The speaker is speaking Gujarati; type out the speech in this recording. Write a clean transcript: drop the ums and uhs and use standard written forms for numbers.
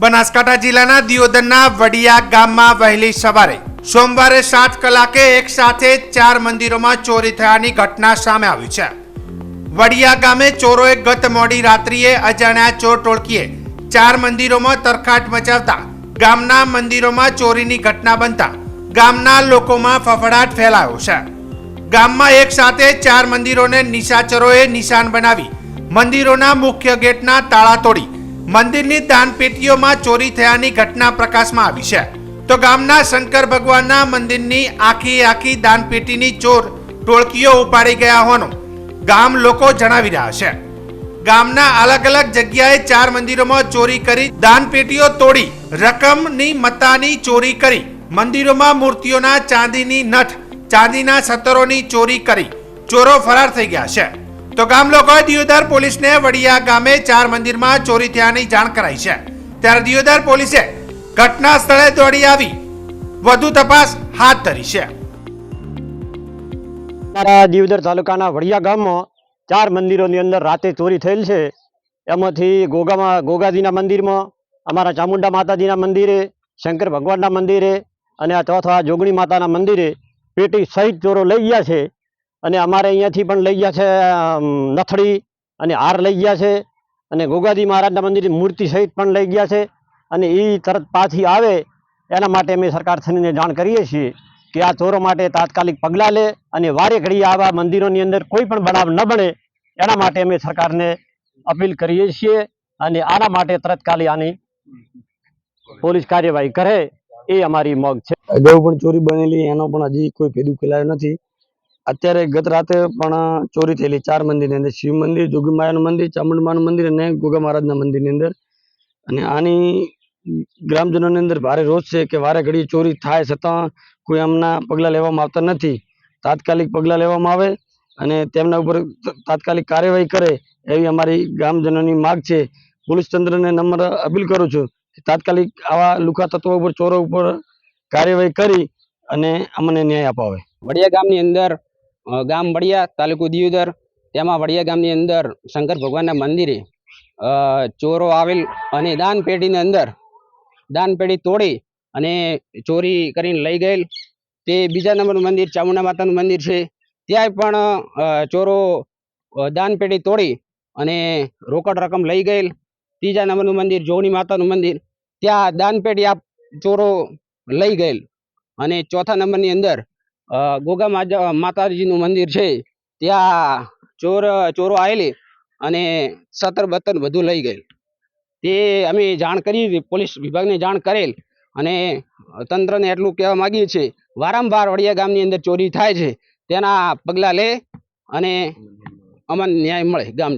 બનાસકાંઠા જિલ્લાના દિયોદરના વડિયા ગામમાં વહેલી સવારે સોમવારે 7 કલાકે એક સાથે 4 મંદિરોમાં ચોરી થયાની ઘટના સામે આવી છે। વડિયા ગામે ચોરોએ ગત મોડી રાત્રિએ અજાણ્યા ચોર ટોળકીએ 4 મંદિરોમાં તરખાટ મચાવતા ગામના મંદિરોમાં ચોરીની ઘટના બનતા ગામના લોકોમાં ફફડાટ ફેલાયો છે। ગામમાં એક સાથે 4 મંદિરોને નિશાચરોએ નિશાન બનાવી મંદિરોના મુખ્ય ગેટના તાળા તોડી મંદિરની દાનપેટીઓમાં ચોરી થયાની ઘટના પ્રકાશમાં આવી છે। તો ગામના શંકર ભગવાનના મંદિરની આખી દાનપેટીની ચોર ટોળકીઓ ઉપાડી ગયા હોવાનું ગામ લોકો જણાવી રહ્યા છે। ગામના અલગ અલગ જગ્યાએ 4 મંદિરોમાં ચોરી કરી દાનપેટીઓ તોડી રકમની મત્તાની ચોરી કરી મંદિરોમાં મૂર્તિઓના ચાંદીની નઠ ચાંદીના સતરોની ચોરી કરી ચોરો ફરાર થઈ ગયા છે। તો ગામ લોકોએ દિયોદર પોલીસને વડિયા ગામે 4 મંદિરમાં ચોરી થયાની જાણ કરાઈ છે। ત્યારે દિયોદર પોલીસે ઘટના સ્થળે દોડી આવી વધુ તપાસ હાથ ધરી છે। દિયોદર તાલુકાના વડિયા ગામમાં 4 મંદિરોની અંદર રાતે ચોરી થયેલ છે। એમાંથી ગોગાજીના મંદિરમાં, અમારા ચામુંડા માતાજીના મંદિરે, શંકર ભગવાનના મંદિરે અને આ ચોથા જોગણી માતાના મંદિરે પેટી સહિત ચોરો લઈ ગયા છે। અને અમારે અહીંયાથી પણ લઈ ગયા છે નથડી અને હાર લઈ ગયા છે અને ગોગાજી મહારાજના મંદિરની મૂર્તિ સહિત પણ લઈ ગયા છે। અને એ તરત પાછી આવે એના માટે અમે સરકાર શ્રીને જાણ કરીએ છીએ કે આ ચોરો માટે તાત્કાલિક પગલાં લે અને વારે ઘડીએ આવા મંદિરોની અંદર કોઈ પણ બનાવ ન બને એના માટે અમે સરકારને અપીલ કરીએ છીએ અને આના માટે તત્કાલી આની પોલીસ કાર્યવાહી કરે એ અમારી માંગ છે। અગાઉ પણ ચોરી બનેલી એનો પણ હજી કોઈ ભેદ ઉકેલાયો નથી। અત્યારે ગત રાતે પણ ચોરી થયેલી 4 મંદિરની અંદર, શિવ મંદિર, જોગી માયાનું મંદિર, ચામુંડમાનું મંદિર અને ગોગા મહારાજના મંદિરની અંદર। અને આની ગ્રામજનોની અંદર ભારે રોષ છે કે વારે ઘડી ચોરી થાય છતાં કોઈ આમના પગલાં લેવામાં આવતા નથી। તાત્કાલિક પગલાં લેવામાં આવે અને તેમના ઉપર તાત્કાલિક કાર્યવાહી કરે એવી અમારી ગ્રામજનોની માગ છે। પોલીસ તંત્રને નમ્ર અપીલ કરું છું કે તાત્કાલિક આવા લુખા તત્વો ઉપર, ચોરો ઉપર કાર્યવાહી કરી અને અમને ન્યાય અપાવે। વડિયા ગામની અંદર ગામ વડિયા, તાલુકો દિયોદર, તેમાં વડિયા ગામની અંદર શંકર ભગવાનના મંદિરે ચોરો આવેલ અને દાનપેટીની અંદર દાનપેટી તોડી અને ચોરી કરીને લઈ ગયેલ। તે બીજા નંબરનું મંદિર ચામુંડા માતાનું મંદિર છે, ત્યાંય પણ ચોરો દાનપેટી તોડી અને રોકડ રકમ લઈ ગયેલ। ત્રીજા નંબરનું મંદિર જોગણી માતાનું મંદિર, ત્યાં દાનપેટી ચોરો લઈ ગયેલ। અને ચોથા નંબરની અંદર ગોગા માતાજીનું મંદિર છે, ત્યાં ચોરો આવેલી અને સતર બતર બધું લઈ ગયેલ। તે અમે જાણ કરી, પોલીસ વિભાગને જાણ કરેલ અને તંત્રને એટલું કહેવા માગીએ છીએ વારંવાર વડિયા ગામની અંદર ચોરી થાય છે તેના પગલાં લે અને અમને ન્યાય મળે ગામ।